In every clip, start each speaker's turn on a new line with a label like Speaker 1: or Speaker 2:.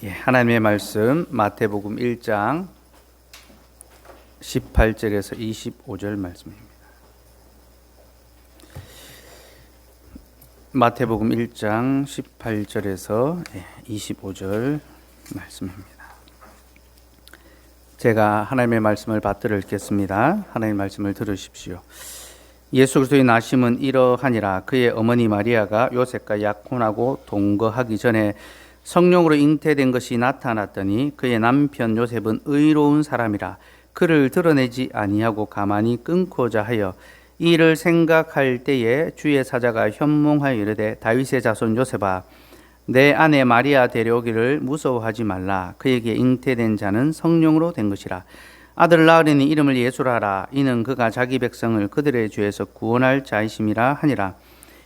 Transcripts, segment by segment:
Speaker 1: 하나님의 말씀 마태복음 1장 18절에서 25절 말씀입니다. 마태복음 1장 18절에서 25절 말씀입니다. 제가 하나님의 말씀을 받들어 읽겠습니다. 하나님의 말씀을 들으십시오. 예수 그리스도의 나심은 이러하니라. 그의 어머니 마리아가 요셉과 약혼하고 동거하기 전에 성령으로 잉태된 것이 나타났더니 그의 남편 요셉은 의로운 사람이라 그를 드러내지 아니하고 가만히 끊고자 하여 이 일을 생각할 때에 주의 사자가 현몽하여 이르되 다윗의 자손 요셉아 내 아내 마리아 데려오기를 무서워하지 말라. 그에게 잉태된 자는 성령으로 된 것이라. 아들을 낳으리니 이름을 예수라 하라. 이는 그가 자기 백성을 그들의 죄에서 구원할 자이심이라 하니라.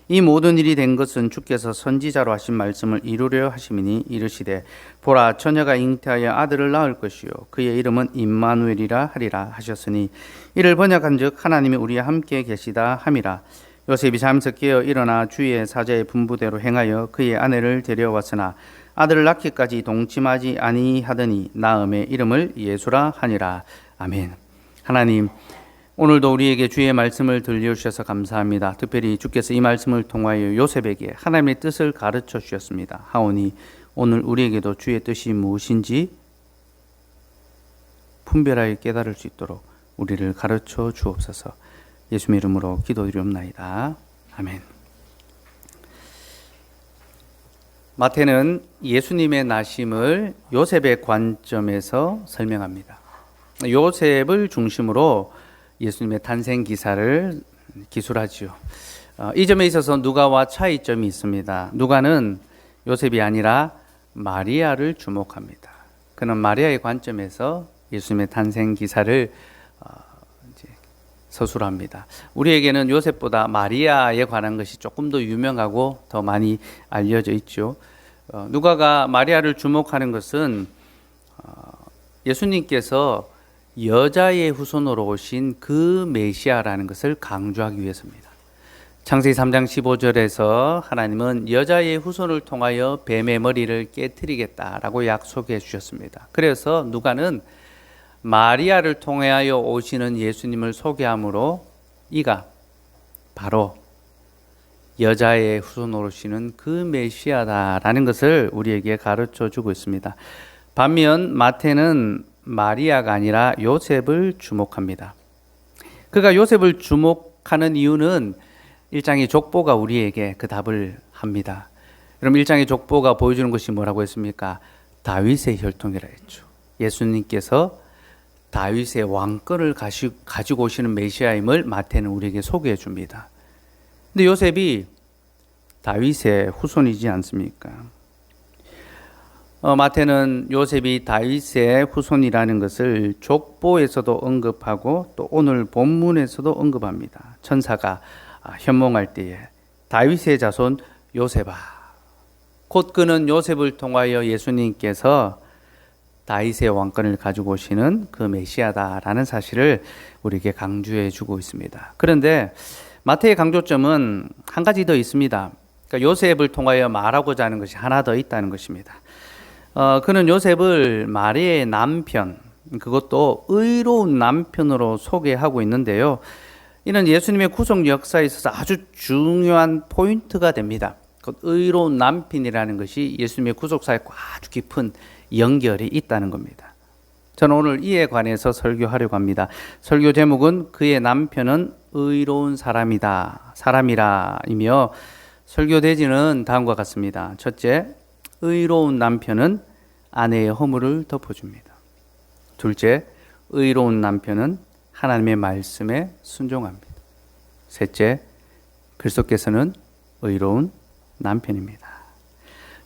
Speaker 1: 이 모든 일이 된 것은 주께서 선지자로 하신 말씀을 이루려 하심이니 이르시되 보라 처녀가 잉태하여 아들을 낳을 것이요 그의 이름은 임마누엘이라 하리라 하셨으니 이를 번역한즉 하나님이 우리와 함께 계시다 함이라. 요셉이 잠에서 깨어 일어나 주의 사자의 분부대로 행하여 그의 아내를 데려왔으나 아들을 낳기까지 동침하지 아니하더니 낳음의 이름을 예수라 하니라. 아멘. 하나님, 오늘도 우리에게 주의 말씀을 들려주셔서 감사합니다. 특별히 주께서 이 말씀을 통하여 요셉에게 하나님의 뜻을 가르쳐 주셨습니다. 하오니 오늘 우리에게도 주의 뜻이 무엇인지 분별하여 깨달을 수 있도록 우리를 가르쳐 주옵소서. 예수님의 이름으로 기도드리옵나이다. 아멘. 마태는 예수님의 나심을 요셉의 관점에서 설명합니다. 요셉을 중심으로 예수님의 탄생 기사를 기술하지요. 이 점에 있어서 누가와 차이점이 있습니다. 누가는 요셉이 아니라 마리아를 주목합니다. 그는 마리아의 관점에서 예수님의 탄생 기사를 서술합니다. 우리에게는 요셉보다 마리아에 관한 것이 조금 더 유명하고 더 많이 알려져 있죠. 누가가 마리아를 주목하는 것은 예수님께서 여자의 후손으로 오신 그 메시아라는 것을 강조하기 위해서입니다. 창세기 3장 15절에서 하나님은 여자의 후손을 통하여 뱀의 머리를 깨뜨리겠다라고 약속해 주셨습니다. 그래서 누가는 마리아를 통하여 오시는 예수님을 소개함으로 이가 바로 여자의 후손으로 오시는 그 메시아다라는 것을 우리에게 가르쳐 주고 있습니다. 반면 마태는 마리아가 아니라 요셉을 주목합니다. 그가 요셉을 주목하는 이유는 1장의 족보가 우리에게 그 답을 합니다. 그럼 1장의 족보가 보여주는 것이 뭐라고 했습니까? 다윗의 혈통이라 했죠. 예수님께서 다윗의 왕권을 가지고 오시는 메시아임을 마태는 우리에게 소개해 줍니다. 근데 요셉이 다윗의 후손이지 않습니까? 마태는 요셉이 다윗의 후손이라는 것을 족보에서도 언급하고 또 오늘 본문에서도 언급합니다. 천사가 현몽할 때에 다윗의 자손 요셉아, 곧 그는 요셉을 통하여 예수님께서 다윗의 왕권을 가지고 오시는 그 메시아다라는 사실을 우리에게 강조해 주고 있습니다. 그런데 마태의 강조점은 한 가지 더 있습니다. 그러니까 요셉을 통하여 말하고자 하는 것이 하나 더 있다는 것입니다. 그는 요셉을 마리아의 남편, 그것도 의로운 남편으로 소개하고 있는데요. 이는 예수님의 구속 역사에 있어서 아주 중요한 포인트가 됩니다. 그 의로운 남편이라는 것이 예수님의 구속사에 아주 깊은 연결이 있다는 겁니다. 저는 오늘 이에 관해서 설교하려고 합니다. 설교 제목은 그의 남편은 의로운 사람이라이며 설교 대지는 다음과 같습니다. 첫째, 의로운 남편은 아내의 허물을 덮어줍니다. 둘째, 의로운 남편은 하나님의 말씀에 순종합니다. 셋째, 그리스도께서는 의로운 남편입니다.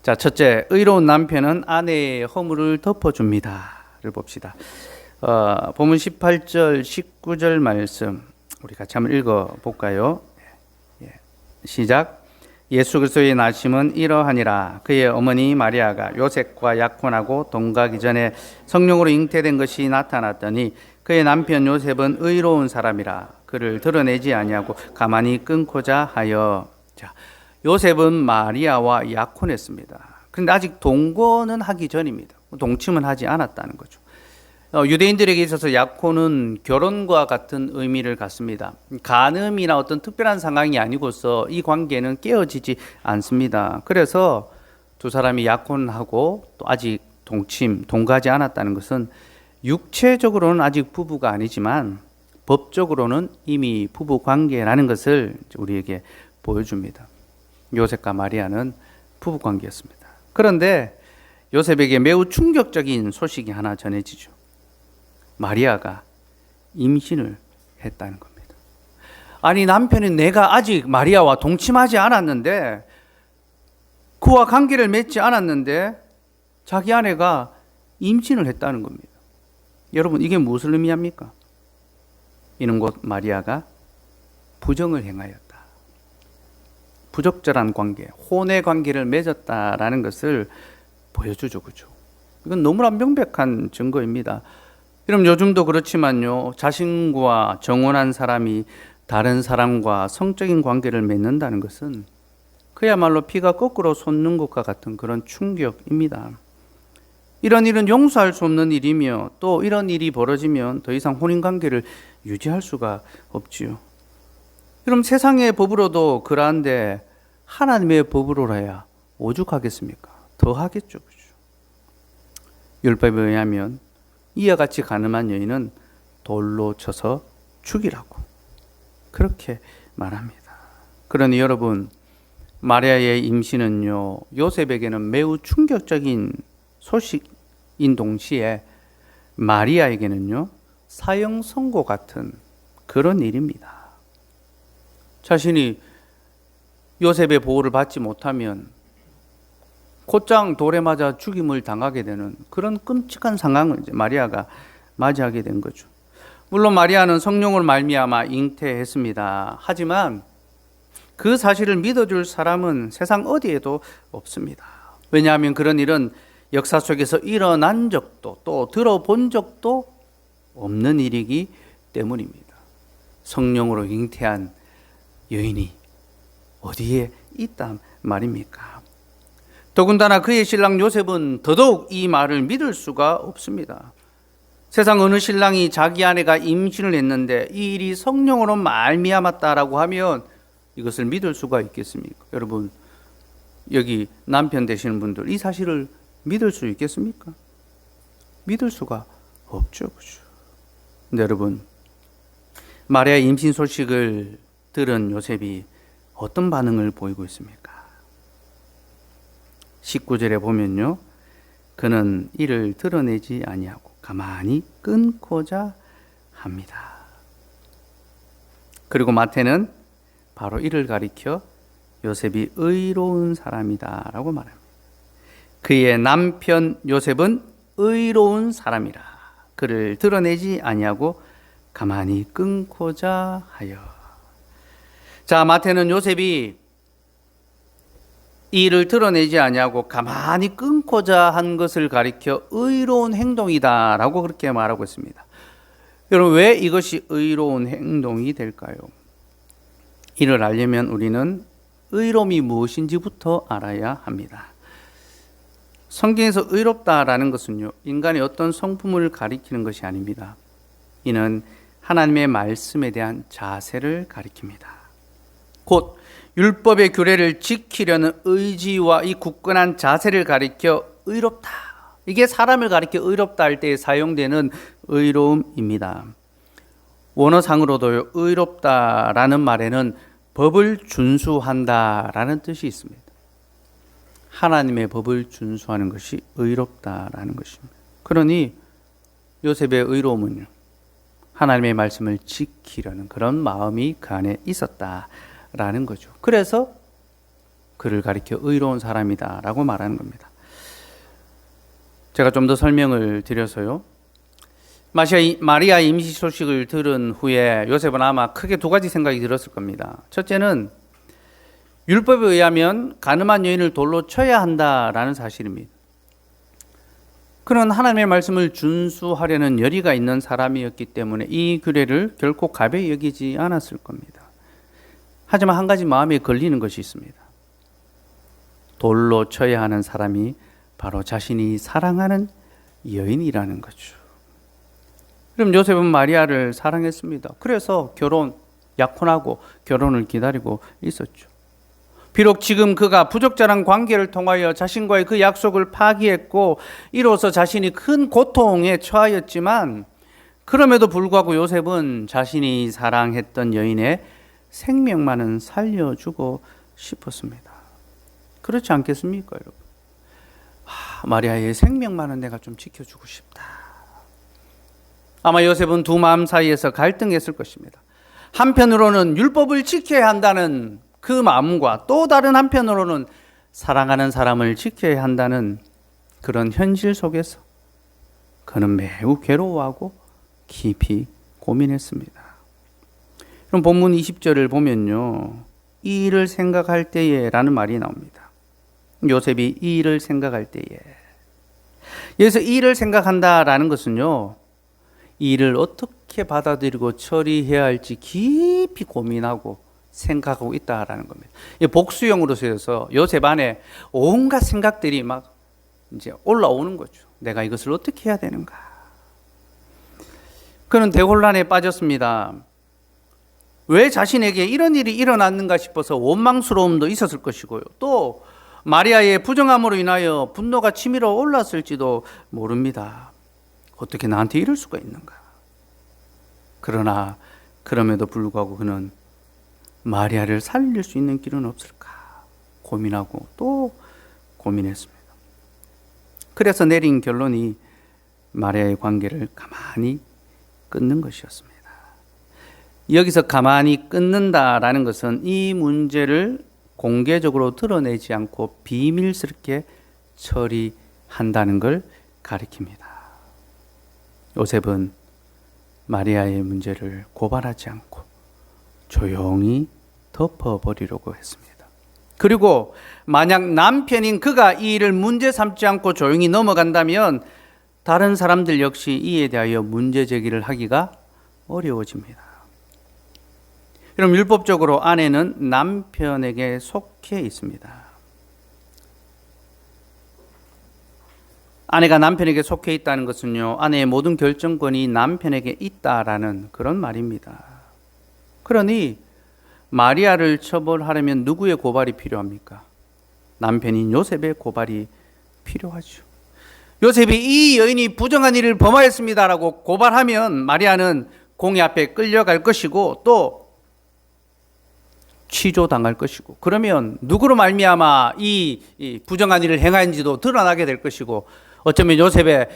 Speaker 1: 자, 첫째, 의로운 남편은 아내의 허물을 덮어줍니다를 봅시다. 본문 18절, 19절 말씀 우리 같이 한번 읽어볼까요? 시작. 예수 그리스도의 나심은 이러하니라. 그의 어머니 마리아가 요셉과 약혼하고 동거하기 전에 성령으로 잉태된 것이 나타났더니 그의 남편 요셉은 의로운 사람이라 그를 드러내지 아니하고 가만히 끊고자 하여. 자, 요셉은 마리아와 약혼했습니다. 그런데 아직 동거는 하기 전입니다. 동침은 하지 않았다는 거죠. 유대인들에게 있어서 약혼은 결혼과 같은 의미를 갖습니다. 간음이나 어떤 특별한 상황이 아니고서 이 관계는 깨어지지 않습니다. 그래서 두 사람이 약혼하고 또 아직 동거하지 않았다는 것은 육체적으로는 아직 부부가 아니지만 법적으로는 이미 부부 관계라는 것을 우리에게 보여줍니다. 요셉과 마리아는 부부 관계였습니다. 그런데 요셉에게 매우 충격적인 소식이 하나 전해지죠. 마리아가 임신을 했다는 겁니다. 아니, 남편은 내가 아직 마리아와 동침하지 않았는데, 그와 관계를 맺지 않았는데 자기 아내가 임신을 했다는 겁니다. 여러분, 이게 무슨 의미합니까? 이는 곧 마리아가 부정을 행하였다. 부적절한 관계, 혼의 관계를 맺었다라는 것을 보여주죠. 그죠? 이건 너무나 명백한 증거입니다. 그럼 요즘도 그렇지만요, 자신과 정혼한 사람이 다른 사람과 성적인 관계를 맺는다는 것은 그야말로 피가 거꾸로 솟는 것과 같은 그런 충격입니다. 이런 일은 용서할 수 없는 일이며 또 이런 일이 벌어지면 더 이상 혼인관계를 유지할 수가 없지요. 그럼 세상의 법으로도 그러한데 하나님의 법으로라야 오죽하겠습니까? 더 하겠죠. 그죠? 율법에 의하면 이와 같이 간음한 여인은 돌로 쳐서 죽이라고 그렇게 말합니다. 그러니 여러분, 마리아의 임신은요, 요셉에게는 매우 충격적인 소식인 동시에 마리아에게는요, 사형 선고 같은 그런 일입니다. 자신이 요셉의 보호를 받지 못하면 곧장 돌에 맞아 죽임을 당하게 되는 그런 끔찍한 상황을 이제 마리아가 맞이하게 된 거죠. 물론 마리아는 성령을 말미암아 잉태했습니다. 하지만 그 사실을 믿어줄 사람은 세상 어디에도 없습니다. 왜냐하면 그런 일은 역사 속에서 일어난 적도 또 들어본 적도 없는 일이기 때문입니다. 성령으로 잉태한 여인이 어디에 있단 말입니까? 더군다나 그의 신랑 요셉은 더더욱 이 말을 믿을 수가 없습니다. 세상 어느 신랑이 자기 아내가 임신을 했는데 이 일이 성령으로 말미암았다라고 하면 이것을 믿을 수가 있겠습니까? 여러분, 여기 남편 되시는 분들 이 사실을 믿을 수 있겠습니까? 믿을 수가 없죠. 그죠? 근데 여러분, 마리아의 임신 소식을 들은 요셉이 어떤 반응을 보이고 있습니까? 19절에 보면요, 그는 이를 드러내지 아니하고 가만히 끊고자 합니다. 그리고 마태는 바로 이를 가리켜 요셉이 의로운 사람이다 라고 말합니다. 그의 남편 요셉은 의로운 사람이라 그를 드러내지 아니하고 가만히 끊고자 하여. 자, 마태는 요셉이 이 일을 드러내지 아니하고 가만히 끊고자 한 것을 가리켜 의로운 행동이다 라고 그렇게 말하고 있습니다. 여러분, 왜 이것이 의로운 행동이 될까요? 이를 알려면 우리는 의로움이 무엇인지부터 알아야 합니다. 성경에서 의롭다라는 것은요, 인간의 어떤 성품을 가리키는 것이 아닙니다. 이는 하나님의 말씀에 대한 자세를 가리킵니다. 곧 율법의 규례를 지키려는 의지와 이 굳건한 자세를 가리켜 의롭다. 이게 사람을 가리켜 의롭다 할 때 사용되는 의로움입니다. 원어상으로도 의롭다라는 말에는 법을 준수한다라는 뜻이 있습니다. 하나님의 법을 준수하는 것이 의롭다라는 것입니다. 그러니 요셉의 의로움은요, 하나님의 말씀을 지키려는 그런 마음이 그 안에 있었다라는 거죠. 그래서 그를 가리켜 의로운 사람이다라고 말하는 겁니다. 제가 좀 더 설명을 드려서요, 마리아 임신 소식을 들은 후에 요셉은 아마 크게 두 가지 생각이 들었을 겁니다. 첫째는 율법에 의하면 간음한 여인을 돌로 쳐야 한다라는 사실입니다. 그는 하나님의 말씀을 준수하려는 열의가 있는 사람이었기 때문에 이 규례를 결코 가벼이 여기지 않았을 겁니다. 하지만 한 가지 마음에 걸리는 것이 있습니다. 돌로 쳐야 하는 사람이 바로 자신이 사랑하는 여인이라는 거죠. 그럼 요셉은 마리아를 사랑했습니다. 그래서 약혼하고 결혼을 기다리고 있었죠. 비록 지금 그가 부적절한 관계를 통하여 자신과의 그 약속을 파기했고 이로써 자신이 큰 고통에 처하였지만 그럼에도 불구하고 요셉은 자신이 사랑했던 여인의 생명만은 살려주고 싶었습니다. 그렇지 않겠습니까, 여러분? 마리아의 생명만은 내가 좀 지켜주고 싶다. 아마 요셉은 두 마음 사이에서 갈등했을 것입니다. 한편으로는 율법을 지켜야 한다는 그 마음과 또 다른 한편으로는 사랑하는 사람을 지켜야 한다는 그런 현실 속에서 그는 매우 괴로워하고 깊이 고민했습니다. 그럼 본문 20절을 보면요, 이 일을 생각할 때에 라는 말이 나옵니다. 요셉이 이 일을 생각할 때에, 여기서 이 일을 생각한다라는 것은요, 이 일을 어떻게 받아들이고 처리해야 할지 깊이 고민하고 생각하고 있다라는 겁니다. 복수형으로 쓰여서 요셉 안에 온갖 생각들이 막 이제 올라오는 거죠. 내가 이것을 어떻게 해야 되는가? 그는 대혼란에 빠졌습니다. 왜 자신에게 이런 일이 일어났는가 싶어서 원망스러움도 있었을 것이고요. 또 마리아의 부정함으로 인하여 분노가 치밀어 올랐을지도 모릅니다. 어떻게 나한테 이럴 수가 있는가? 그러나 그럼에도 불구하고 그는 마리아를 살릴 수 있는 길은 없을까 고민하고 또 고민했습니다. 그래서 내린 결론이 마리아의 관계를 가만히 끊는 것이었습니다. 여기서 가만히 끊는다라는 것은 이 문제를 공개적으로 드러내지 않고 비밀스럽게 처리한다는 걸 가리킵니다. 요셉은 마리아의 문제를 고발하지 않고 조용히 덮어버리려고 했습니다. 그리고 만약 남편인 그가 이 일을 문제 삼지 않고 조용히 넘어간다면 다른 사람들 역시 이에 대하여 문제 제기를 하기가 어려워집니다. 그럼 율법적으로 아내는 남편에게 속해 있습니다. 아내가 남편에게 속해 있다는 것은요, 아내의 모든 결정권이 남편에게 있다라는 그런 말입니다. 그러니 마리아를 처벌하려면 누구의 고발이 필요합니까? 남편인 요셉의 고발이 필요하죠. 요셉이 이 여인이 부정한 일을 범하였습니다라고 고발하면 마리아는 공의 앞에 끌려갈 것이고 또 취조당할 것이고, 그러면 누구로 말미암아 이 부정한 일을 행한지도 드러나게 될 것이고, 어쩌면 요셉의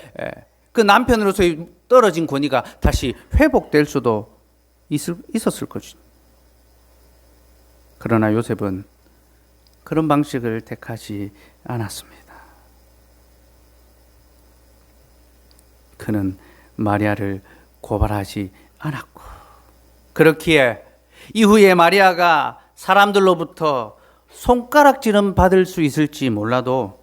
Speaker 1: 그 남편으로서의 떨어진 권위가 다시 회복될 수도 있었을 것입니다. 그러나 요셉은 그런 방식을 택하지 않았습니다. 그는 마리아를 고발하지 않았고, 그렇기에 이후에 마리아가 사람들로부터 손가락질은 받을 수 있을지 몰라도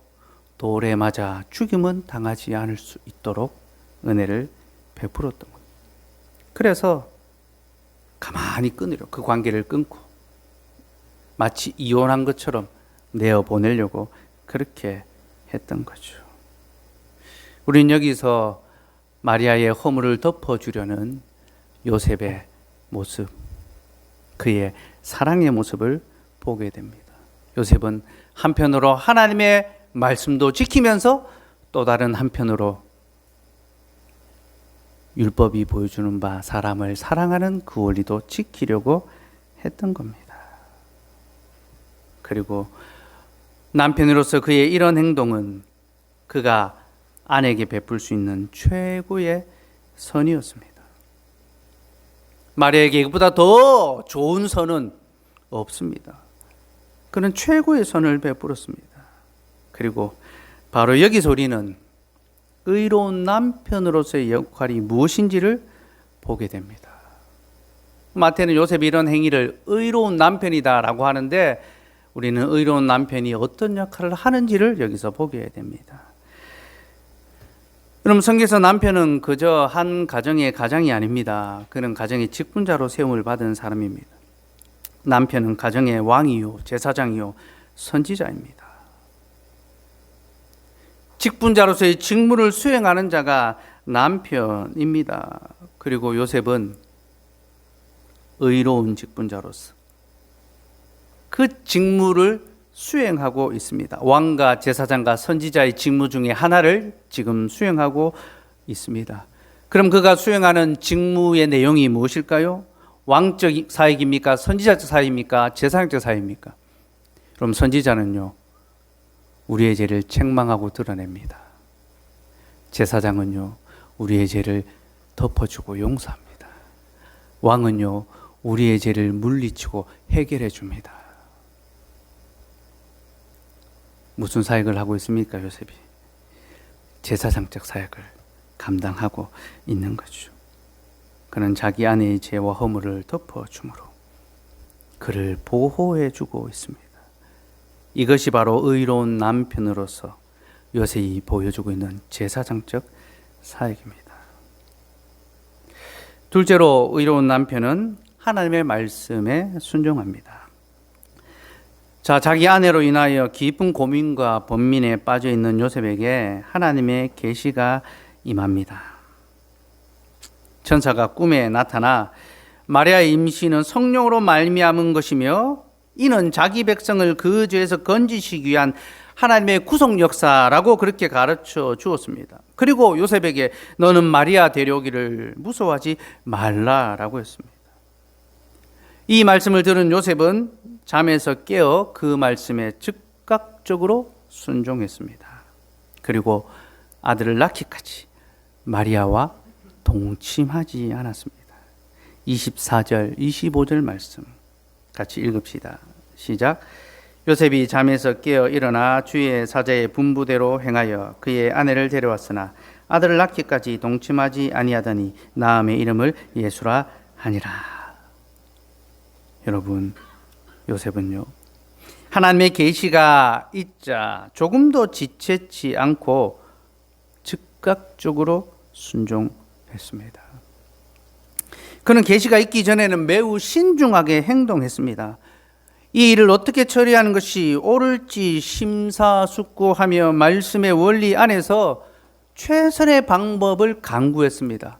Speaker 1: 돌에 맞아 죽임은 당하지 않을 수 있도록 은혜를 베풀었던 겁니다. 그래서 가만히 끊으려, 그 관계를 끊고 마치 이혼한 것처럼 내어보내려고 그렇게 했던 거죠. 우린 여기서 마리아의 허물을 덮어주려는 요셉의 모습, 그의 사랑의 모습을 보게 됩니다. 요셉은 한편으로 하나님의 말씀도 지키면서 또 다른 한편으로 율법이 보여주는 바 사람을 사랑하는 그 원리도 지키려고 했던 겁니다. 그리고 남편으로서 그의 이런 행동은 그가 아내에게 베풀 수 있는 최고의 선이었습니다. 마리아에게 이것보다 더 좋은 선은 없습니다. 그는 최고의 선을 베풀었습니다. 그리고 바로 여기서 우리는 의로운 남편으로서의 역할이 무엇인지를 보게 됩니다. 마태는 요셉이 이런 행위를 의로운 남편이다라고 하는데, 우리는 의로운 남편이 어떤 역할을 하는지를 여기서 보게 됩니다. 그럼 성경에서 남편은 그저 한 가정의 가장이 아닙니다. 그는 가정의 직분자로 세움을 받은 사람입니다. 남편은 가정의 왕이요, 제사장이요, 선지자입니다. 직분자로서의 직무를 수행하는 자가 남편입니다. 그리고 요셉은 의로운 직분자로서 그 직무를 수행하고 있습니다. 왕과 제사장과 선지자의 직무 중에 하나를 지금 수행하고 있습니다. 그럼 그가 수행하는 직무의 내용이 무엇일까요? 왕적 사역입니까? 선지자적 사역입니까? 제사장적 사역입니까? 그럼 선지자는요, 우리의 죄를 책망하고 드러냅니다. 제사장은요, 우리의 죄를 덮어주고 용서합니다. 왕은요, 우리의 죄를 물리치고 해결해 줍니다. 무슨 사역을 하고 있습니까, 요셉이? 제사장적 사역을 감당하고 있는 거죠. 그는 자기 아내의 죄와 허물을 덮어주므로 그를 보호해 주고 있습니다. 이것이 바로 의로운 남편으로서 요셉이 보여주고 있는 제사장적 사역입니다. 둘째로 의로운 남편은 하나님의 말씀에 순종합니다. 자, 자기 아내로 인하여 깊은 고민과 번민에 빠져 있는 요셉에게 하나님의 계시가 임합니다. 천사가 꿈에 나타나 마리아의 임신은 성령으로 말미암은 것이며 이는 자기 백성을 그 죄에서 건지시기 위한 하나님의 구속 역사라고 그렇게 가르쳐 주었습니다. 그리고 요셉에게 너는 마리아 데려오기를 무서워하지 말라라고 했습니다. 이 말씀을 들은 요셉은 잠에서 깨어 그 말씀에 즉각적으로 순종했습니다. 그리고 아들을 낳기까지 마리아와 동침하지 않았습니다. 24절, 25절 말씀 같이 읽읍시다. 시작. 요셉이 잠에서 깨어 일어나 주의 사자의 분부대로 행하여 그의 아내를 데려왔으나 아들을 낳기까지 동침하지 아니하더니 나음의 이름을 예수라 하니라. 여러분, 요셉은요, 하나님의 계시가 있자 조금도 지체치 않고 즉각적으로 순종했습니다. 그는 계시가 있기 전에는 매우 신중하게 행동했습니다. 이 일을 어떻게 처리하는 것이 옳을지 심사숙고하며 말씀의 원리 안에서 최선의 방법을 강구했습니다.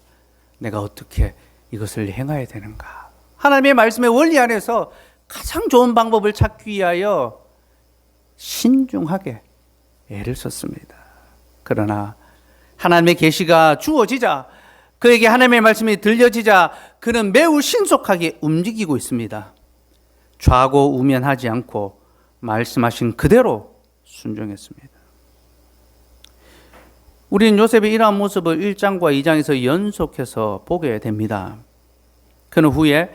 Speaker 1: 내가 어떻게 이것을 행해야 되는가? 하나님의 말씀의 원리 안에서 가장 좋은 방법을 찾기 위하여 신중하게 애를 썼습니다. 그러나 하나님의 계시가 주어지자, 그에게 하나님의 말씀이 들려지자 그는 매우 신속하게 움직이고 있습니다. 좌고우면하지 않고 말씀하신 그대로 순종했습니다. 우리는 요셉의 이러한 모습을 1장과 2장에서 연속해서 보게 됩니다. 그는 후에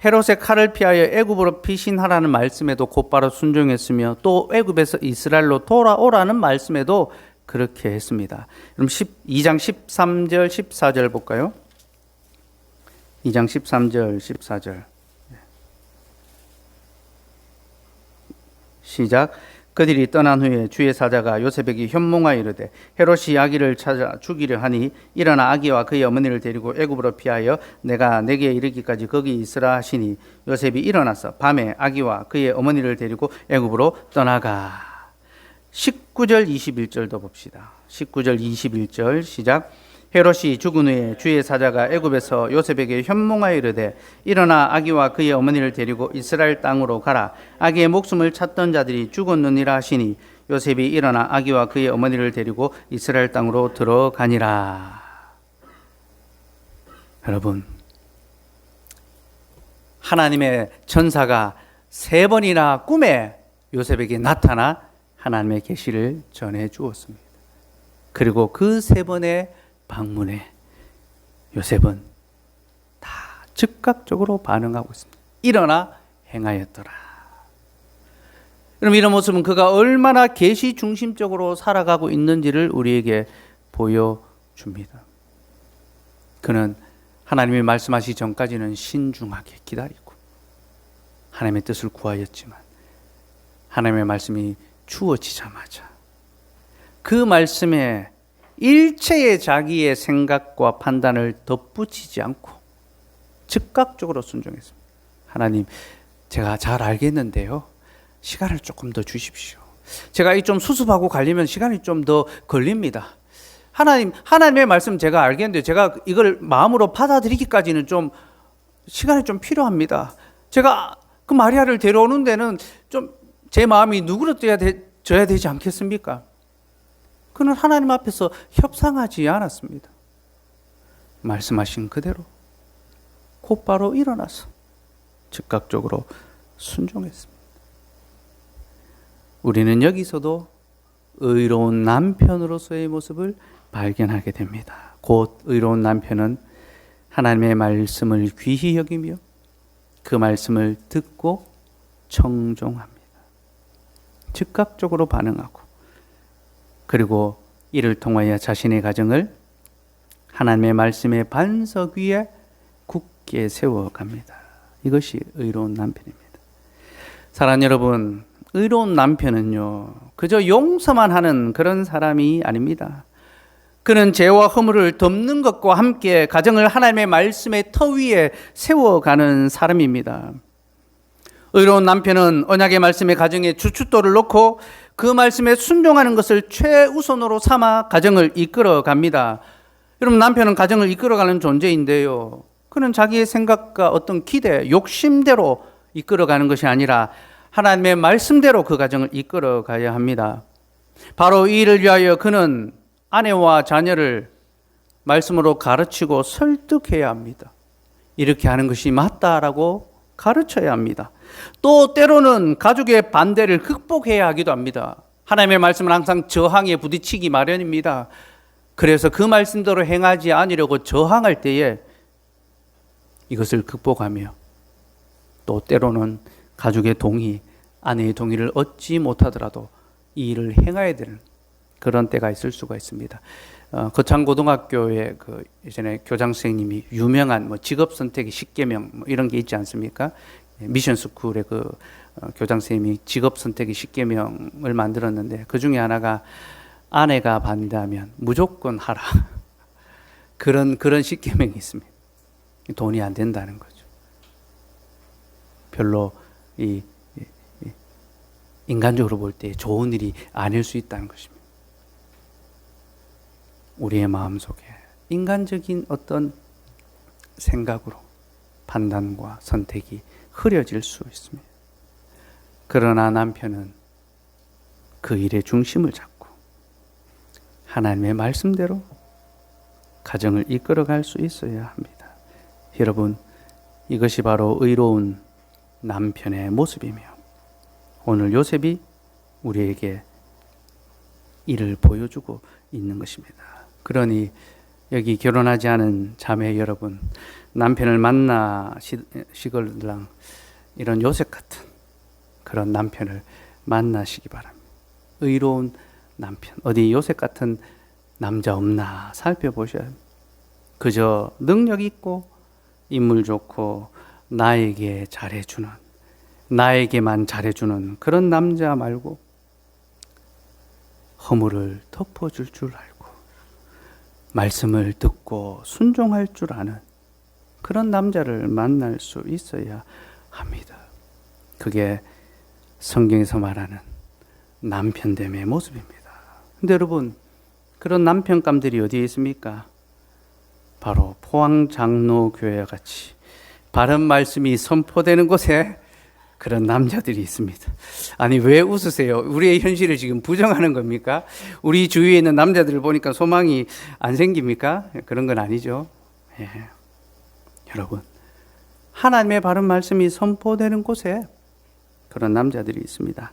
Speaker 1: 헤롯의 칼을 피하여 애굽으로 피신하라는 말씀에도 곧바로 순종했으며 또 애굽에서 이스라엘로 돌아오라는 말씀에도 그렇게 했습니다. 그럼 2장 13절 14절 볼까요? 2장 13절 14절 시작. 그들이 떠난 후에 주의 사자가 요셉에게 현몽하여 이르되 헤롯이 아기를 찾아 죽이려 하니 일어나 아기와 그의 어머니를 데리고 애굽으로 피하여 내가 내게 이르기까지 거기 있으라 하시니 요셉이 일어나서 밤에 아기와 그의 어머니를 데리고 애굽으로 떠나가. 19절 21절도 봅시다. 19절 21절 시작. 헤롯이 죽은 후에 주의 사자가 애굽에서 요셉에게 현몽하여 이르되 일어나 아기와 그의 어머니를 데리고 이스라엘 땅으로 가라. 아기의 목숨을 찾던 자들이 죽었느니라 하시니 요셉이 일어나 아기와 그의 어머니를 데리고 이스라엘 땅으로 들어가니라. 여러분, 하나님의 천사가 3번이나 꿈에 요셉에게 나타나 하나님의 계시를 전해 주었습니다. 그리고 그 3번의 방문에 요셉은 다 즉각적으로 반응하고 있습니다. 일어나 행하였더라. 그럼 이런 모습은 그가 얼마나 계시 중심적으로 살아가고 있는지를 우리에게 보여줍니다. 그는 하나님이 말씀하시기 전까지는 신중하게 기다리고 하나님의 뜻을 구하였지만 하나님의 말씀이 주어지자마자 그 말씀에 일체의 자기의 생각과 판단을 덧붙이지 않고 즉각적으로 순종했습니다. 하나님, 제가 잘 알겠는데요, 시간을 조금 더 주십시오. 제가 이 좀 수습하고 가려면 시간이 좀 더 걸립니다. 하나님의 말씀 제가 알겠는데 제가 이걸 마음으로 받아들이기까지는 좀 시간이 좀 필요합니다. 제가 그 마리아를 데려오는 데는 좀 제 마음이 누그러져야 되지 않겠습니까? 그는 하나님 앞에서 협상하지 않았습니다. 말씀하신 그대로 곧바로 일어나서 즉각적으로 순종했습니다. 우리는 여기서도 의로운 남편으로서의 모습을 발견하게 됩니다. 곧 의로운 남편은 하나님의 말씀을 귀히 여기며 그 말씀을 듣고 청종합니다. 즉각적으로 반응하고 그리고 이를 통하여 자신의 가정을 하나님의 말씀의 반석 위에 굳게 세워갑니다. 이것이 의로운 남편입니다. 사랑하는 여러분, 의로운 남편은요, 그저 용서만 하는 그런 사람이 아닙니다. 그는 죄와 허물을 덮는 것과 함께 가정을 하나님의 말씀의 터 위에 세워가는 사람입니다. 의로운 남편은 언약의 말씀에 가정에 주춧돌을 놓고 그 말씀에 순종하는 것을 최우선으로 삼아 가정을 이끌어 갑니다. 여러분, 남편은 가정을 이끌어가는 존재인데요, 그는 자기의 생각과 어떤 기대, 욕심대로 이끌어가는 것이 아니라 하나님의 말씀대로 그 가정을 이끌어 가야 합니다. 바로 이 일을 위하여 그는 아내와 자녀를 말씀으로 가르치고 설득해야 합니다. 이렇게 하는 것이 맞다라고 가르쳐야 합니다. 또 때로는 가족의 반대를 극복해야 하기도 합니다. 하나님의 말씀은 항상 저항에 부딪히기 마련입니다. 그래서 그 말씀대로 행하지 않으려고 저항할 때에 이것을 극복하며 또 때로는 가족의 동의, 아내의 동의를 얻지 못하더라도 이 일을 행해야 되는 그런 때가 있을 수가 있습니다. 거창고등학교에 예전에 교장 선생님이 유명한 직업 선택의 10계명 이런 게 있지 않습니까? 미션 스쿨의 교장 선생님이 직업 선택의 10계명을 만들었는데 그 중에 하나가 아내가 반대하면 무조건 하라. 그런 10계명이 있습니다. 돈이 안 된다는 거죠. 별로 인간적으로 볼 때 좋은 일이 아닐 수 있다는 것입니다. 우리의 마음속에 인간적인 어떤 생각으로 판단과 선택이 흐려질 수 있습니다. 그러나 남편은 그 일의 중심을 잡고 하나님의 말씀대로 가정을 이끌어갈 수 있어야 합니다. 여러분, 이것이 바로 의로운 남편의 모습이며 오늘 요셉이 우리에게 이를 보여주고 있는 것입니다. 그러니 여기 결혼하지 않은 자매 여러분, 남편을 만나시걸랑 이런 요셉 같은 그런 남편을 만나시기 바랍니다. 의로운 남편, 어디 요셉 같은 남자 없나 살펴보셔야 합니다. 그저 능력 있고 인물 좋고 나에게 잘해주는, 나에게만 잘해주는 그런 남자 말고 허물을 덮어줄 줄 알고 말씀을 듣고 순종할 줄 아는 그런 남자를 만날 수 있어야 합니다. 그게 성경에서 말하는 남편됨의 모습입니다. 근데 여러분, 그런 남편감들이 어디에 있습니까? 바로 포항장로교회와 같이 바른 말씀이 선포되는 곳에 그런 남자들이 있습니다. 아니, 왜 웃으세요? 우리의 현실을 지금 부정하는 겁니까? 우리 주위에 있는 남자들을 보니까 소망이 안 생깁니까? 그런 건 아니죠. 예. 여러분, 하나님의 바른 말씀이 선포되는 곳에 그런 남자들이 있습니다.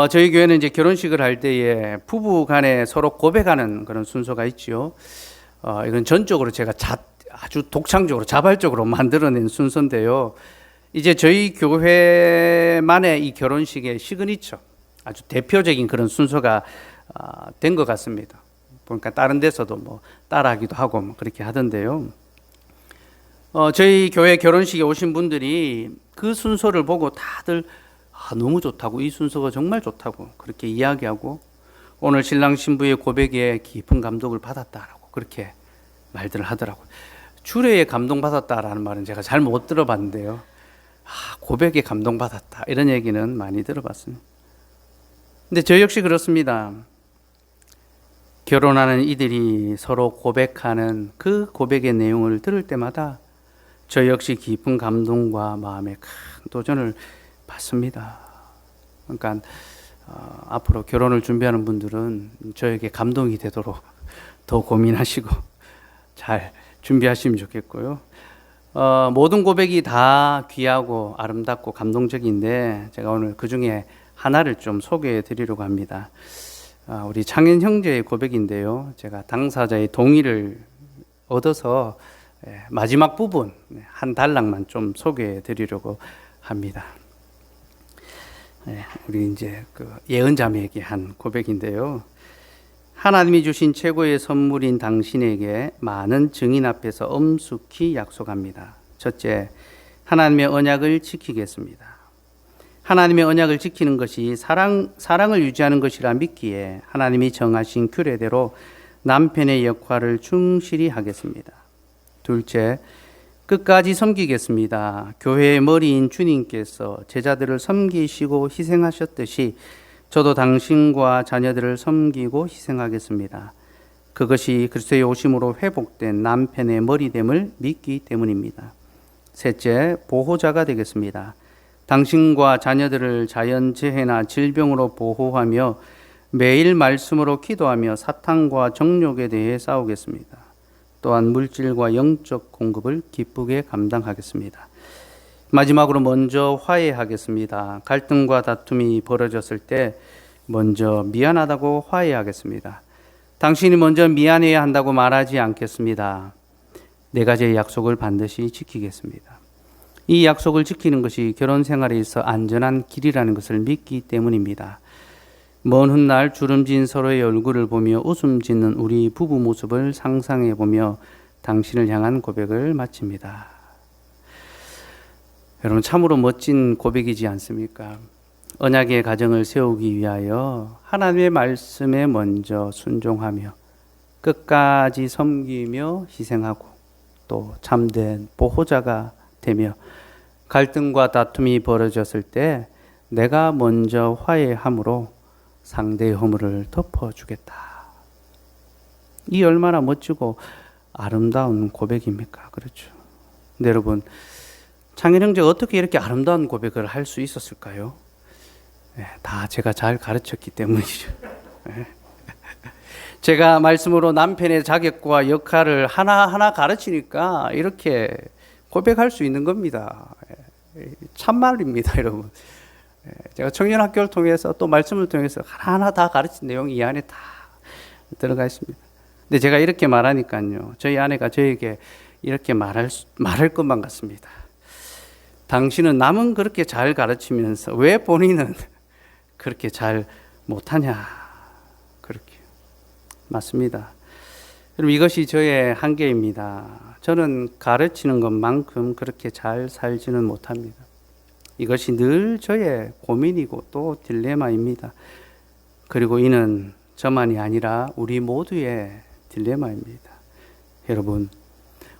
Speaker 1: 저희 교회는 이제 결혼식을 할 때에 부부 간에 서로 고백하는 그런 순서가 있죠. 이건 전적으로 제가 아주 독창적으로 자발적으로 만들어낸 순서인데요. 이제 저희 교회만의 이 결혼식의 시그니처, 아주 대표적인 그런 순서가 된 것 같습니다. 보니까 다른 데서도 뭐 따라하기도 하고 뭐 그렇게 하던데요. 저희 교회 결혼식에 오신 분들이 그 순서를 보고 다들 너무 좋다고, 이 순서가 정말 좋다고 그렇게 이야기하고 오늘 신랑 신부의 고백에 깊은 감동을 받았다라고 그렇게 말들을 하더라고요. 주례에 감동받았다라는 말은 제가 잘 못 들어봤는데요. 고백에 감동받았다 이런 얘기는 많이 들어봤습니다. 근데 저 역시 그렇습니다. 결혼하는 이들이 서로 고백하는 그 고백의 내용을 들을 때마다 저 역시 깊은 감동과 마음의 큰 도전을 받습니다. 그러니까 앞으로 결혼을 준비하는 분들은 저에게 감동이 되도록 더 고민하시고 잘 준비하시면 좋겠고요. 모든 고백이 다 귀하고 아름답고 감동적인데 제가 오늘 그 중에 하나를 좀 소개해 드리려고 합니다. 우리 창현 형제의 고백인데요. 제가 당사자의 동의를 얻어서 마지막 부분 한 단락만 좀 소개해 드리려고 합니다. 우리 이제 그 예언자매에게 한 고백인데요. 하나님이 주신 최고의 선물인 당신에게 많은 증인 앞에서 엄숙히 약속합니다. 첫째, 하나님의 언약을 지키겠습니다. 하나님의 언약을 지키는 것이 사랑을 유지하는 것이라 믿기에 하나님이 정하신 규례대로 남편의 역할을 충실히 하겠습니다. 둘째, 끝까지 섬기겠습니다. 교회의 머리인 주님께서 제자들을 섬기시고 희생하셨듯이 저도 당신과 자녀들을 섬기고 희생하겠습니다. 그것이 그리스도의 오심으로 회복된 남편의 머리됨을 믿기 때문입니다. 셋째, 보호자가 되겠습니다. 당신과 자녀들을 자연재해나 질병으로 보호하며 매일 말씀으로 기도하며 사탄과 정욕에 대해 싸우겠습니다. 또한 물질과 영적 공급을 기쁘게 감당하겠습니다. 마지막으로 먼저 화해하겠습니다. 갈등과 다툼이 벌어졌을 때 먼저 미안하다고 화해하겠습니다. 당신이 먼저 미안해야 한다고 말하지 않겠습니다. 네 가지의 약속을 반드시 지키겠습니다. 이 약속을 지키는 것이 결혼 생활에 있어 안전한 길이라는 것을 믿기 때문입니다. 먼 훗날 주름진 서로의 얼굴을 보며 웃음 짓는 우리 부부 모습을 상상해 보며 당신을 향한 고백을 마칩니다. 여러분, 참으로 멋진 고백이지 않습니까? 언약의 가정을 세우기 위하여 하나님의 말씀에 먼저 순종하며 끝까지 섬기며 희생하고 또 참된 보호자가 되며 갈등과 다툼이 벌어졌을 때 내가 먼저 화해함으로 상대의 허물을 덮어주겠다. 이 얼마나 멋지고 아름다운 고백입니까? 그렇죠. 근데 여러분, 창현 형제가 어떻게 이렇게 아름다운 고백을 할 수 있었을까요? 다 제가 잘 가르쳤기 때문이죠. 제가 말씀으로 남편의 자격과 역할을 하나하나 가르치니까 이렇게 고백할 수 있는 겁니다. 참말입니다, 여러분. 제가 청년학교를 통해서 또 말씀을 통해서 하나하나 다 가르친 내용이 이 안에 다 들어가 있습니다. 근데 제가 이렇게 말하니까요, 저희 아내가 저에게 이렇게 말할 것만 같습니다. 당신은 남은 그렇게 잘 가르치면서 왜 본인은 그렇게 잘 못하냐. 그렇게. 맞습니다. 여러분, 이것이 저의 한계입니다. 저는 가르치는 것만큼 그렇게 잘 살지는 못합니다. 이것이 늘 저의 고민이고 또 딜레마입니다. 그리고 이는 저만이 아니라 우리 모두의 딜레마입니다. 여러분,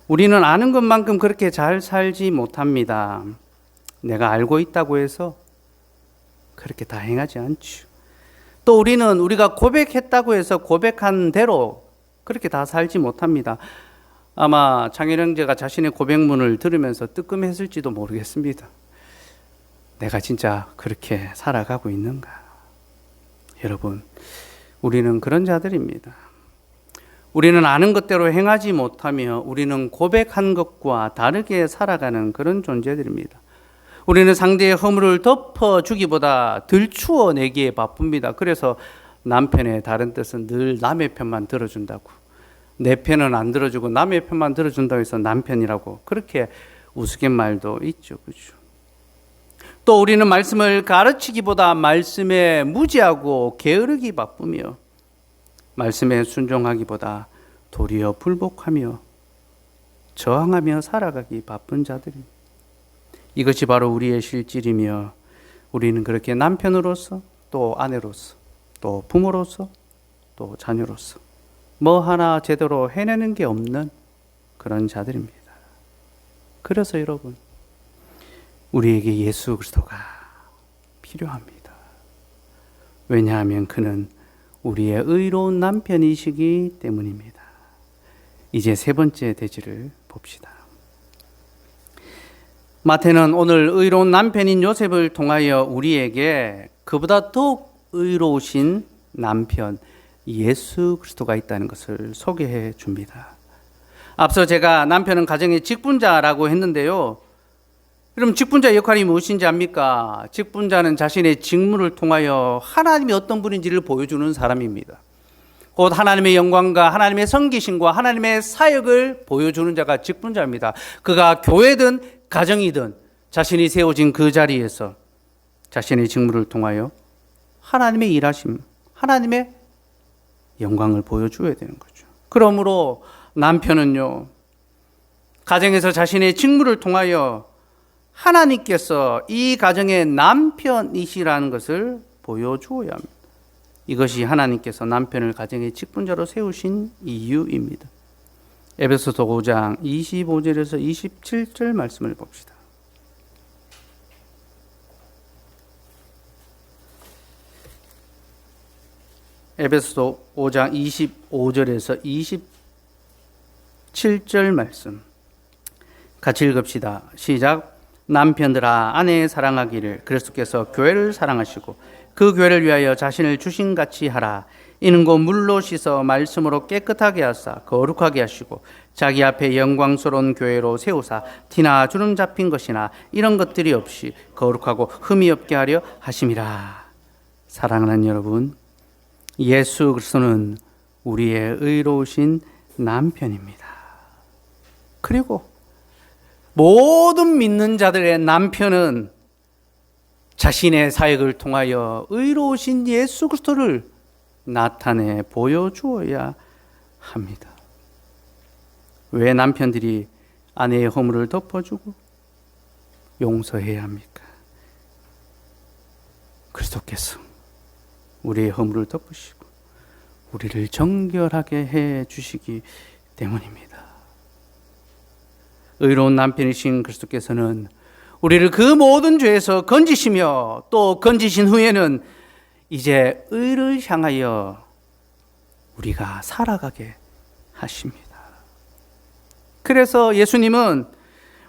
Speaker 1: 우리는 아는 것만큼 그렇게 잘 살지 못합니다. 내가 알고 있다고 해서 그렇게 다 행하지 않죠. 또 우리는 우리가 고백했다고 해서 고백한 대로 그렇게 다 살지 못합니다. 아마 창현 형제가 자신의 고백문을 들으면서 뜨끔했을지도 모르겠습니다. 내가 진짜 그렇게 살아가고 있는가? 여러분, 우리는 그런 자들입니다. 우리는 아는 것대로 행하지 못하며 우리는 고백한 것과 다르게 살아가는 그런 존재들입니다. 우리는 상대의 허물을 덮어주기보다 들추어내기에 바쁩니다. 그래서 남편의 다른 뜻은 늘 남의 편만 들어준다고, 내 편은 안 들어주고 남의 편만 들어준다고 해서 남편이라고 그렇게 우스갯말도 있죠. 그렇죠? 또 우리는 말씀을 가르치기보다 말씀에 무지하고 게으르기 바쁘며 말씀에 순종하기보다 도리어 불복하며 저항하며 살아가기 바쁜 자들입니다. 이것이 바로 우리의 실질이며 우리는 그렇게 남편으로서 또 아내로서 또 부모로서 또 자녀로서 뭐 하나 제대로 해내는 게 없는 그런 자들입니다. 그래서 여러분, 우리에게 예수 그리스도가 필요합니다. 왜냐하면 그는 우리의 의로운 남편이시기 때문입니다. 이제 세 번째 대지를 봅시다. 마태는 오늘 의로운 남편인 요셉을 통하여 우리에게 그보다 더욱 의로우신 남편 예수 그리스도가 있다는 것을 소개해 줍니다. 앞서 제가 남편은 가정의 직분자라고 했는데요. 그럼 직분자 역할이 무엇인지 압니까? 직분자는 자신의 직무를 통하여 하나님이 어떤 분인지를 보여주는 사람입니다. 곧 하나님의 영광과 하나님의 성기신과 하나님의 사역을 보여주는 자가 직분자입니다. 그가 교회든 가정이든 자신이 세워진 그 자리에서 자신의 직무를 통하여 하나님의 일하심, 하나님의 영광을 보여줘야 되는 거죠. 그러므로 남편은요, 가정에서 자신의 직무를 통하여 하나님께서 이 가정의 남편이시라는 것을 보여주어야 합니다. 이것이 하나님께서 남편을 가정의 직분자로 세우신 이유입니다. 에베소서 5장 25절에서 27절 말씀을 봅시다. 에베소서 5장 25절에서 27절 말씀 같이 읽읍시다. 시작. 남편들아 아내 사랑하기를 그리스도께서 교회를 사랑하시고 그 교회를 위하여 자신을 주신같이 하라. 이는 곧 물로 씻어 말씀으로 깨끗하게 하사 거룩하게 하시고 자기 앞에 영광스러운 교회로 세우사 티나 주름 잡힌 것이나 이런 것들이 없이 거룩하고 흠이 없게 하려 하심이라. 사랑하는 여러분, 예수 그리스도는 우리의 의로우신 남편입니다. 그리고 모든 믿는 자들의 남편은 자신의 사역을 통하여 의로우신 예수 그리스도를 나타내 보여주어야 합니다. 왜 남편들이 아내의 허물을 덮어주고 용서해야 합니까? 그리스도께서 우리의 허물을 덮으시고 우리를 정결하게 해 주시기 때문입니다. 의로운 남편이신 그리스도께서는 우리를 그 모든 죄에서 건지시며 또 건지신 후에는 이제 의를 향하여 우리가 살아가게 하십니다. 그래서 예수님은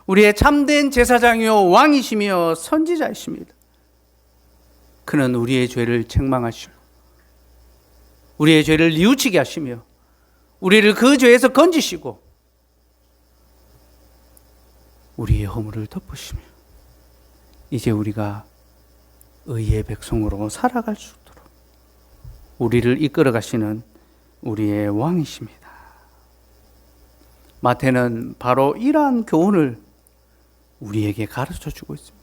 Speaker 1: 우리의 참된 제사장이요 왕이시며 선지자이십니다. 그는 우리의 죄를 책망하시고 우리의 죄를 뉘우치게 하시며 우리를 그 죄에서 건지시고 우리의 허물을 덮으시며 이제 우리가 의의 백성으로 살아갈 수 있도록 우리를 이끌어 가시는 우리의 왕이십니다. 마태는 바로 이러한 교훈을 우리에게 가르쳐 주고 있습니다.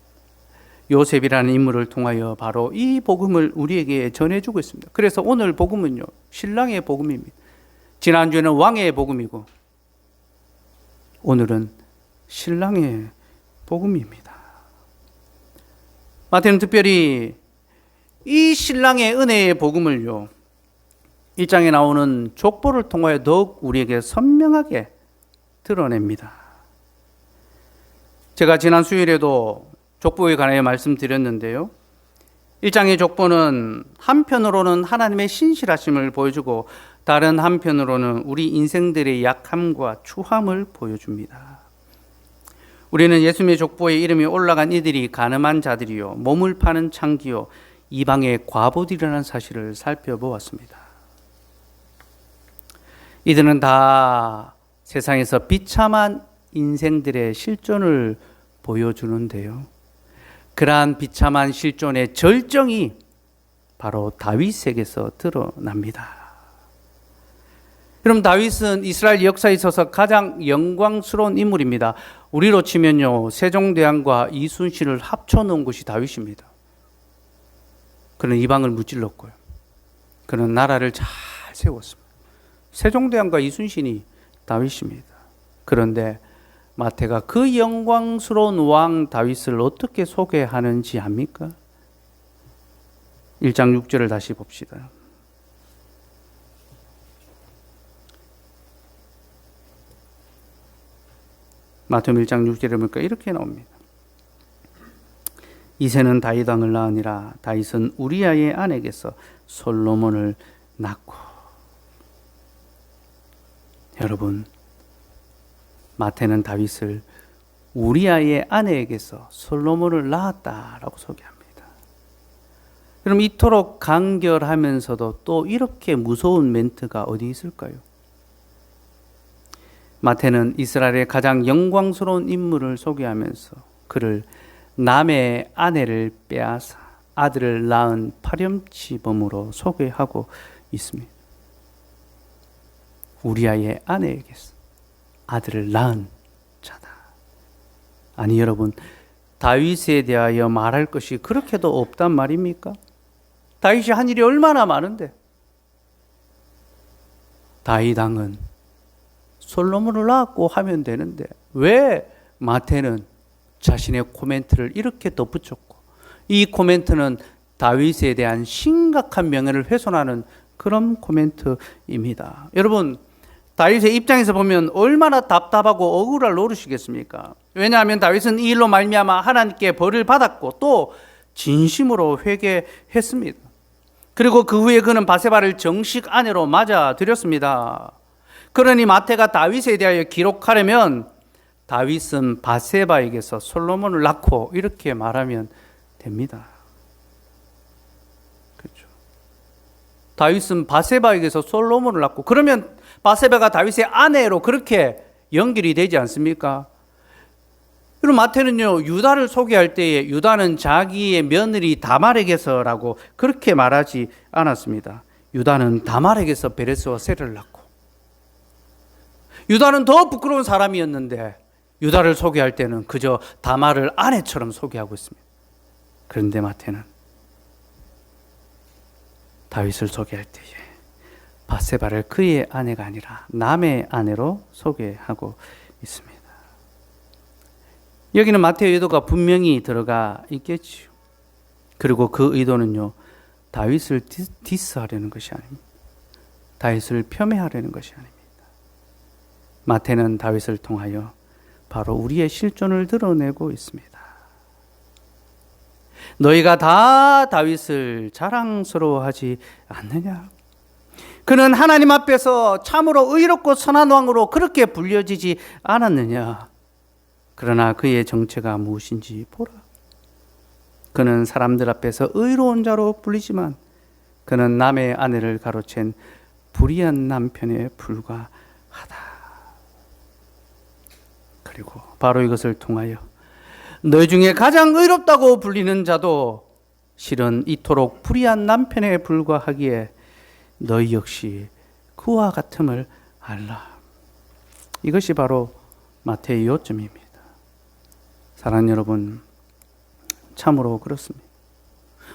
Speaker 1: 요셉이라는 인물을 통하여 바로 이 복음을 우리에게 전해주고 있습니다. 그래서 오늘 복음은요, 신랑의 복음입니다. 지난주에는 왕의 복음이고 오늘은 신랑의 복음입니다. 마태는 특별히 이 신랑의 은혜의 복음을요, 1장에 나오는 족보를 통하여 더욱 우리에게 선명하게 드러냅니다. 제가 지난 수요일에도 족보에 관하여 말씀드렸는데요. 1장의 족보는 한편으로는 하나님의 신실하심을 보여주고 다른 한편으로는 우리 인생들의 약함과 추함을 보여줍니다. 우리는 예수님의 족보에 이름이 올라간 이들이 가늠한 자들이요 몸을 파는 창기요 이방의 과부들이라는 사실을 살펴보았습니다. 이들은 다 세상에서 비참한 인생들의 실존을 보여주는데요. 그러한 비참한 실존의 절정이 바로 다윗에게서 드러납니다. 그럼 다윗은 이스라엘 역사에 있어서 가장 영광스러운 인물입니다. 우리로 치면요, 세종대왕과 이순신을 합쳐놓은 것이 다윗입니다. 그는 이방을 무찔렀고요. 그는 나라를 잘 세웠습니다. 세종대왕과 이순신이 다윗입니다. 그런데 마태가 그 영광스러운 왕 다윗을 어떻게 소개하는지 압니까? 1장 6절을 다시 봅시다. 마태복음 1장 6절에 보니까 이렇게 나옵니다. 이새는 다윗 왕을 낳으니라. 다윗은 우리아의 아내에게서 솔로몬을 낳고. 여러분, 마태는 다윗을 우리아의 아내에게서 솔로몬을 낳았다라고 소개합니다. 그럼 이토록 간결하면서도 또 이렇게 무서운 멘트가 어디 있을까요? 마태는 이스라엘의 가장 영광스러운 인물을 소개하면서 그를 남의 아내를 빼앗아 아들을 낳은 파렴치범으로 소개하고 있습니다. 우리아의 아내에게서 아들을 낳은 자다. 아니 여러분, 다윗에 대하여 말할 것이 그렇게도 없단 말입니까? 다윗이 한 일이 얼마나 많은데. 다윗 왕은 솔로몬을 낳았고 하면 되는데 왜 마태는 자신의 코멘트를 이렇게 덧붙였고, 이 코멘트는 다윗에 대한 심각한 명예를 훼손하는 그런 코멘트입니다. 여러분, 다윗의 입장에서 보면 얼마나 답답하고 억울할 노릇이겠습니까? 왜냐하면 다윗은 이 일로 말미암아 하나님께 벌을 받았고 또 진심으로 회개했습니다. 그리고 그 후에 그는 바세바를 정식 아내로 맞아들였습니다. 그러니 마태가 다윗에 대하여 기록하려면 다윗은 바세바에게서 솔로몬을 낳고 이렇게 말하면 됩니다. 그렇죠. 다윗은 바세바에게서 솔로몬을 낳고, 그러면 바세바가 다윗의 아내로 그렇게 연결이 되지 않습니까? 그리고 마태는요, 유다를 소개할 때에 유다는 자기의 며느리 다말에게서라고 그렇게 말하지 않았습니다. 유다는 다말에게서 베레스와 세를 낳고, 유다는 더 부끄러운 사람이었는데 유다를 소개할 때는 그저 다말을 아내처럼 소개하고 있습니다. 그런데 마태는 다윗을 소개할 때에 바세바를 그의 아내가 아니라 남의 아내로 소개하고 있습니다. 여기는 마태의 의도가 분명히 들어가 있겠지요. 그리고 그 의도는요, 다윗을 디스하려는 것이 아닙니다. 다윗을 폄훼하려는 것이 아닙니다. 마태는 다윗을 통하여 바로 우리의 실존을 드러내고 있습니다. 너희가 다 다윗을 자랑스러워하지 않느냐? 그는 하나님 앞에서 참으로 의롭고 선한 왕으로 그렇게 불려지지 않았느냐? 그러나 그의 정체가 무엇인지 보라. 그는 사람들 앞에서 의로운 자로 불리지만 그는 남의 아내를 가로챈 불의한 남편에 불과하다. 그리고 바로 이것을 통하여 너희 중에 가장 의롭다고 불리는 자도 실은 이토록 불의한 남편에 불과하기에 너희 역시 그와 같음을 알라. 이것이 바로 마태의 요점입니다. 사랑하는 여러분, 참으로 그렇습니다.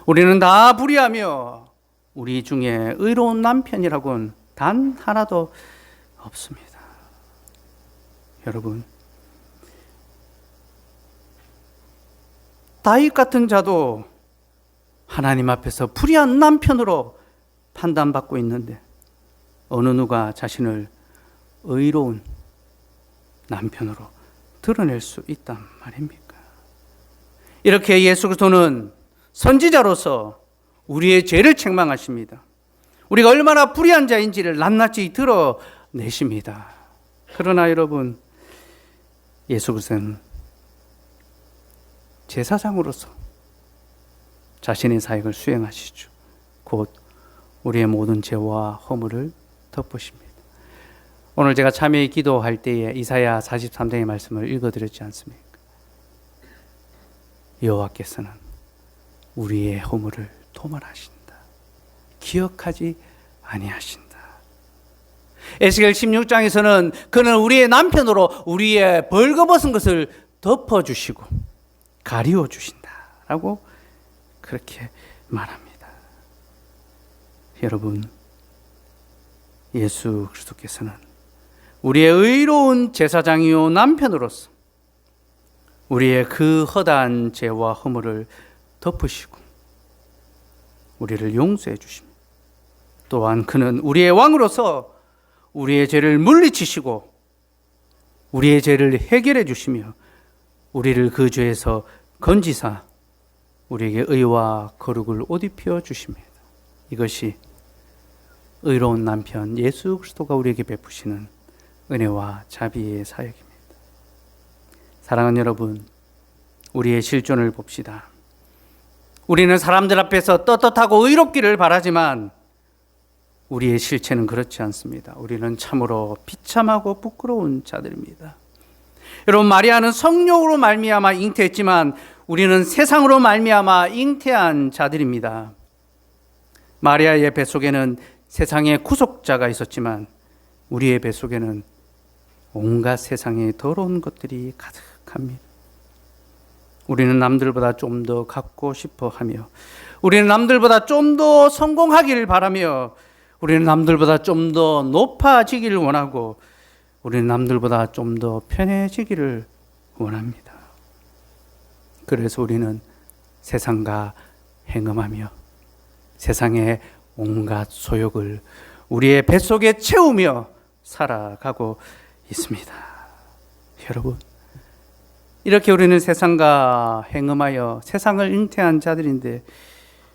Speaker 1: 우리는 다 불의하며 우리 중에 의로운 남편이라고는 단 하나도 없습니다. 여러분, 다윗 같은 자도 하나님 앞에서 불의한 남편으로 판단받고 있는데 어느 누가 자신을 의로운 남편으로 드러낼 수 있단 말입니까? 이렇게 예수 그리스도는 선지자로서 우리의 죄를 책망하십니다. 우리가 얼마나 불의한 자인지를 낱낱이 드러내십니다. 그러나 여러분, 예수 그리스도는 제사장으로서 자신의 사역을 수행하시죠. 곧 우리의 모든 죄와 허물을 덮으십니다. 오늘 제가 참여의 기도할 때에 이사야 43장의 말씀을 읽어드렸지 않습니까? 여호와께서는 우리의 허물을 도말하신다. 기억하지 아니하신다. 에스겔 16장에서는 그는 우리의 남편으로 우리의 벌거벗은 것을 덮어주시고 가리워 주신다라고 그렇게 말합니다. 여러분, 예수 그리스도께서는 우리의 의로운 제사장이요 남편으로서 우리의 그 허다한 죄와 허물을 덮으시고 우리를 용서해 주십니다. 또한 그는 우리의 왕으로서 우리의 죄를 물리치시고 우리의 죄를 해결해 주시며 우리를 그 죄에서 건지사 우리에게 의와 거룩을 옷 입혀 주십니다. 이것이 의로운 남편 예수 그리스도가 우리에게 베푸시는 은혜와 자비의 사역입니다. 사랑하는 여러분, 우리의 실존을 봅시다. 우리는 사람들 앞에서 떳떳하고 의롭기를 바라지만 우리의 실체는 그렇지 않습니다. 우리는 참으로 비참하고 부끄러운 자들입니다. 여러분, 마리아는 성령으로 말미암아 잉태했지만 우리는 세상으로 말미암아 잉태한 자들입니다. 마리아의 뱃속에는 세상의 구속자가 있었지만 우리의 뱃속에는 온갖 세상의 더러운 것들이 가득합니다. 우리는 남들보다 좀 더 갖고 싶어 하며, 우리는 남들보다 좀 더 성공하기를 바라며, 우리는 남들보다 좀 더 높아지기를 원하고, 우리는 남들보다 좀 더 편해지기를 원합니다. 그래서 우리는 세상과 행음하며 세상의 온갖 소욕을 우리의 뱃속에 채우며 살아가고 있습니다. 여러분, 이렇게 우리는 세상과 행음하여 세상을 잉태한 자들인데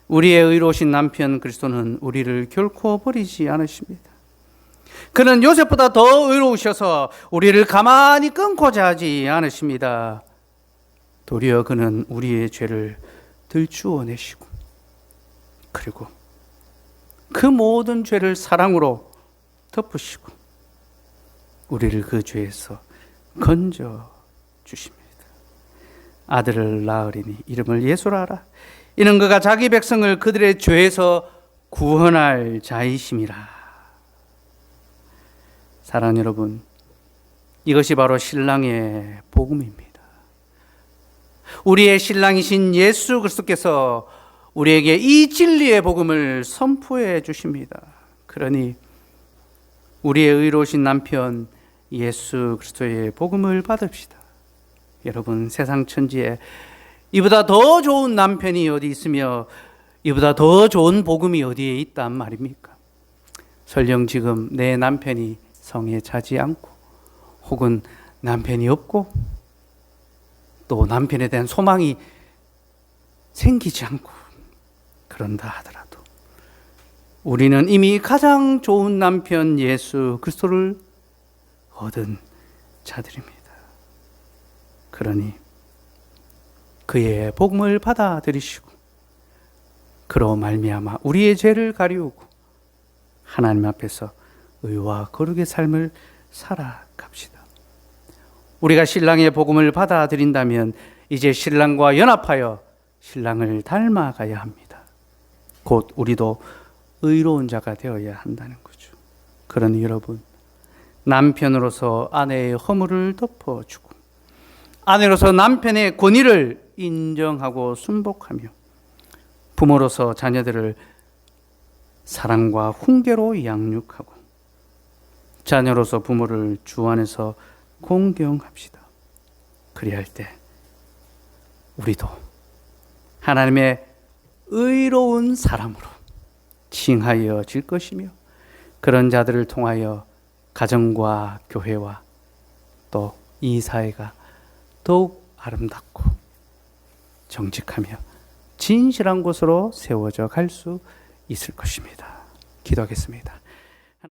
Speaker 1: 우리의 의로우신 남편 그리스도는 우리를 결코 버리지 않으십니다. 그는 요셉보다 더 의로우셔서 우리를 가만히 끊고자 하지 않으십니다. 도리어 그는 우리의 죄를 들추어내시고 그리고 그 모든 죄를 사랑으로 덮으시고 우리를 그 죄에서 건져 주십니다. 아들을 낳으리니 이름을 예수라 하라. 이는 그가 자기 백성을 그들의 죄에서 구원할 자이심이라. 사랑하는 여러분, 이것이 바로 신랑의 복음입니다. 우리의 신랑이신 예수 그리스도께서 우리에게 이 진리의 복음을 선포해 주십니다. 그러니 우리의 의로우신 남편 예수 그리스도의 복음을 받읍시다. 여러분, 세상 천지에 이보다 더 좋은 남편이 어디 있으며 이보다 더 좋은 복음이 어디에 있단 말입니까? 설령 지금 내 남편이 성에 차지 않고 혹은 남편이 없고 또 남편에 대한 소망이 생기지 않고 그런다 하더라도 우리는 이미 가장 좋은 남편 예수 그리스도를 얻은 자들입니다. 그러니 그의 복음을 받아들이시고 그로 말미암아 우리의 죄를 가리우고 하나님 앞에서 의와 거룩의 삶을 살아갑시다. 우리가 신랑의 복음을 받아들인다면 이제 신랑과 연합하여 신랑을 닮아가야 합니다. 곧 우리도 의로운 자가 되어야 한다는 거죠. 그러니 여러분, 남편으로서 아내의 허물을 덮어주고 아내로서 남편의 권위를 인정하고 순복하며 부모로서 자녀들을 사랑과 훈계로 양육하고 자녀로서 부모를 주 안에서 공경합시다. 그리할 때 우리도 하나님의 의로운 사람으로 칭하여질 것이며 그런 자들을 통하여 가정과 교회와 또 이 사회가 더욱 아름답고 정직하며 진실한 곳으로 세워져 갈 수 있을 것입니다. 기도하겠습니다.